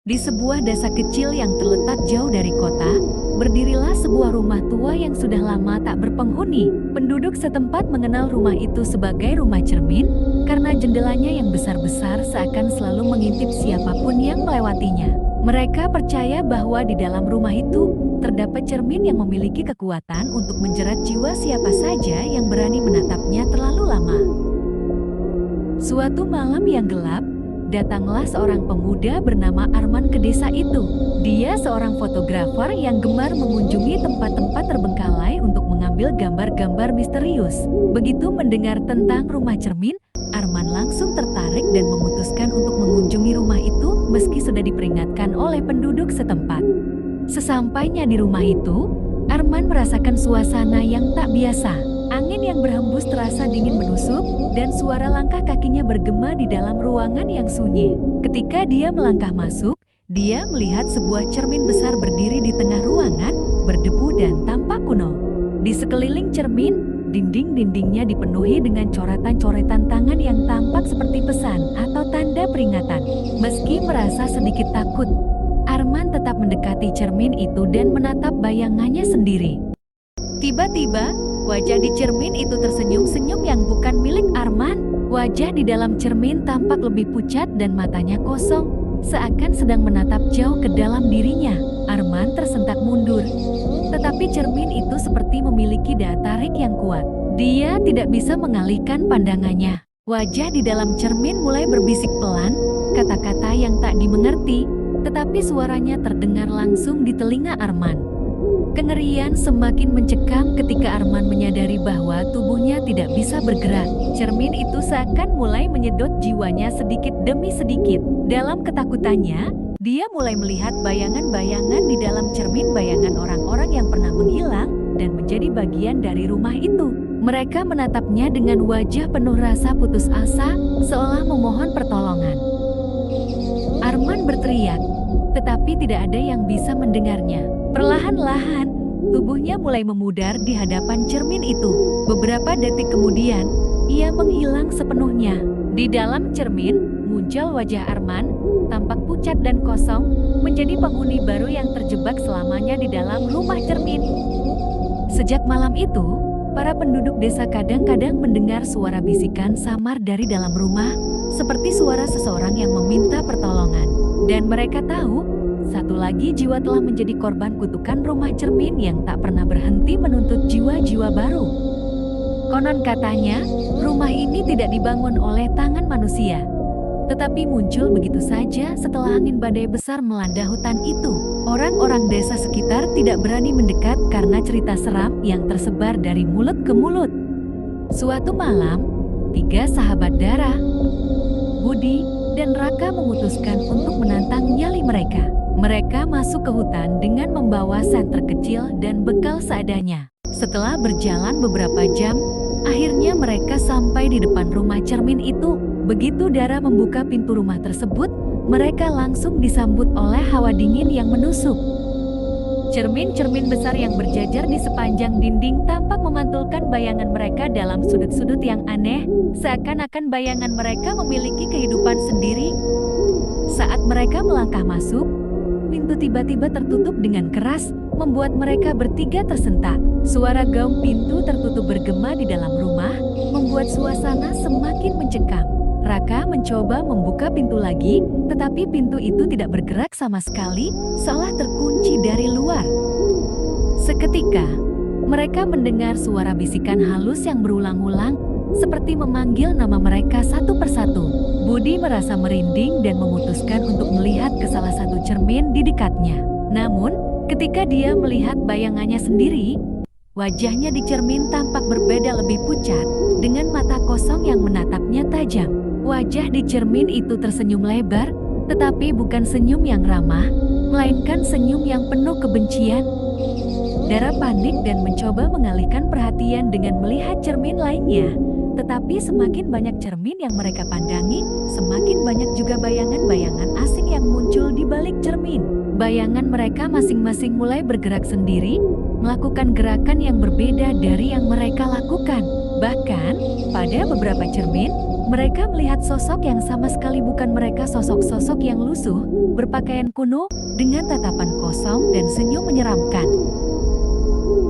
Di sebuah desa kecil yang terletak jauh dari kota, berdirilah sebuah rumah tua yang sudah lama tak berpenghuni. Penduduk setempat mengenal rumah itu sebagai rumah cermin, karena jendelanya yang besar-besar seakan selalu mengintip siapapun yang melewatinya. Mereka percaya bahwa di dalam rumah itu, terdapat cermin yang memiliki kekuatan untuk menjerat jiwa siapa saja yang berani menatapnya terlalu lama. Suatu malam yang gelap, datanglah seorang pemuda bernama Arman ke desa itu. Dia seorang fotografer yang gemar mengunjungi tempat-tempat terbengkalai untuk mengambil gambar-gambar misterius. Begitu mendengar tentang rumah cermin, Arman langsung tertarik dan memutuskan untuk mengunjungi rumah itu meski sudah diperingatkan oleh penduduk setempat. Sesampainya di rumah itu, Arman merasakan suasana yang tak biasa. Angin yang berhembus terasa dingin menusuk, dan suara langkah kakinya bergema di dalam ruangan yang sunyi. Ketika dia melangkah masuk, dia melihat sebuah cermin besar berdiri di tengah ruangan, berdebu dan tampak kuno. Di sekeliling cermin, dinding-dindingnya dipenuhi dengan coretan-coretan tangan yang tampak seperti pesan atau tanda peringatan. Meski merasa sedikit takut, Arman tetap mendekati cermin itu dan menatap bayangannya sendiri. Tiba-tiba, wajah di cermin itu tersenyum-senyum yang bukan milik Arman. Wajah di dalam cermin tampak lebih pucat dan matanya kosong, seakan sedang menatap jauh ke dalam dirinya. Arman tersentak mundur, tetapi cermin itu seperti memiliki daya tarik yang kuat. Dia tidak bisa mengalihkan pandangannya. Wajah di dalam cermin mulai berbisik pelan, kata-kata yang tak dimengerti, tetapi suaranya terdengar langsung di telinga Arman. Kengerian semakin mencekam ketika Arman menyadari bahwa tubuhnya tidak bisa bergerak. Cermin itu seakan mulai menyedot jiwanya sedikit demi sedikit. Dalam ketakutannya, dia mulai melihat bayangan-bayangan di dalam cermin, bayangan orang-orang yang pernah menghilang dan menjadi bagian dari rumah itu. Mereka menatapnya dengan wajah penuh rasa putus asa, seolah memohon pertolongan. Arman berteriak, tetapi tidak ada yang bisa mendengarnya. Perlahan-lahan, tubuhnya mulai memudar di hadapan cermin itu. Beberapa detik kemudian, ia menghilang sepenuhnya. Di dalam cermin, muncul wajah Arman, tampak pucat dan kosong, menjadi penghuni baru yang terjebak selamanya di dalam rumah cermin. Sejak malam itu, para penduduk desa kadang-kadang mendengar suara bisikan samar dari dalam rumah, seperti suara seseorang yang meminta pertolongan. Dan mereka tahu, satu lagi jiwa telah menjadi korban kutukan rumah cermin yang tak pernah berhenti menuntut jiwa-jiwa baru. Konon katanya, rumah ini tidak dibangun oleh tangan manusia, tetapi muncul begitu saja setelah angin badai besar melanda hutan itu. Orang-orang desa sekitar tidak berani mendekat karena cerita seram yang tersebar dari mulut ke mulut. Suatu malam, 3 sahabat Dara, Budi, dan Raka memutuskan untuk menantang nyali mereka. Mereka masuk ke hutan dengan membawa senter kecil dan bekal seadanya. Setelah berjalan beberapa jam, akhirnya mereka sampai di depan rumah cermin itu. Begitu Dara membuka pintu rumah tersebut, mereka langsung disambut oleh hawa dingin yang menusuk. Cermin-cermin besar yang berjajar di sepanjang dinding tampak memantulkan bayangan mereka dalam sudut-sudut yang aneh, seakan-akan bayangan mereka memiliki kehidupan sendiri. Saat mereka melangkah masuk, pintu tiba-tiba tertutup dengan keras, membuat mereka bertiga tersentak. Suara gaung pintu tertutup bergema di dalam rumah, membuat suasana semakin mencekam. Raka mencoba membuka pintu lagi, tetapi pintu itu tidak bergerak sama sekali, seolah terkunci dari luar. Seketika, mereka mendengar suara bisikan halus yang berulang-ulang, seperti memanggil nama mereka satu persatu. Budi merasa merinding dan memutuskan untuk melihat ke salah satu cermin di dekatnya. Namun, ketika dia melihat bayangannya sendiri, wajahnya di cermin tampak berbeda, lebih pucat, dengan mata kosong yang menatapnya tajam. Wajah di cermin itu tersenyum lebar, tetapi bukan senyum yang ramah, melainkan senyum yang penuh kebencian. Dara panik dan mencoba mengalihkan perhatian dengan melihat cermin lainnya. Tetapi semakin banyak cermin yang mereka pandangi, semakin banyak juga bayangan-bayangan asing yang muncul di balik cermin. Bayangan mereka masing-masing mulai bergerak sendiri, melakukan gerakan yang berbeda dari yang mereka lakukan. Bahkan, pada beberapa cermin, Mereka melihat sosok yang sama sekali bukan mereka, sosok-sosok yang lusuh, berpakaian kuno, dengan tatapan kosong dan senyum menyeramkan.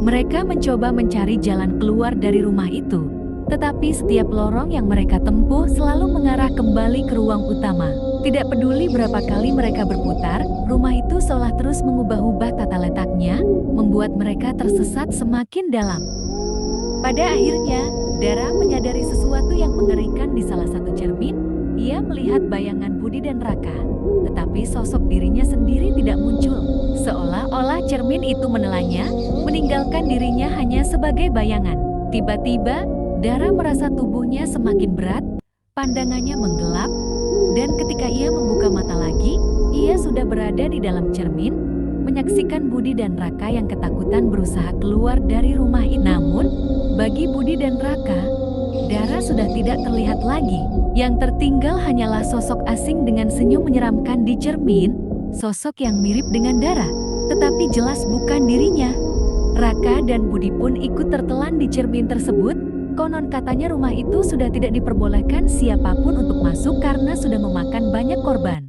Mereka mencoba mencari jalan keluar dari rumah itu, tetapi setiap lorong yang mereka tempuh selalu mengarah kembali ke ruang utama. Tidak peduli berapa kali mereka berputar, rumah itu seolah terus mengubah-ubah tata letaknya, membuat mereka tersesat semakin dalam. Pada akhirnya, Dara menyadari sesuatu yang mengerikan di salah satu cermin. Ia melihat bayangan Budi dan Raka, tetapi sosok dirinya sendiri tidak muncul. Seolah-olah cermin itu menelannya, meninggalkan dirinya hanya sebagai bayangan. Tiba-tiba, Dara merasa tubuhnya semakin berat, pandangannya menggelap, dan ketika ia membuka mata lagi, ia sudah berada di dalam cermin, menyaksikan Budi dan Raka yang ketakutan berusaha keluar dari rumah itu. Namun, bagi Budi dan Raka, Dara sudah tidak terlihat lagi. Yang tertinggal hanyalah sosok asing dengan senyum menyeramkan di cermin, sosok yang mirip dengan Dara, tetapi jelas bukan dirinya. Raka dan Budi pun ikut tertelan di cermin tersebut. Konon katanya rumah itu sudah tidak diperbolehkan siapapun untuk masuk karena sudah memakan banyak korban.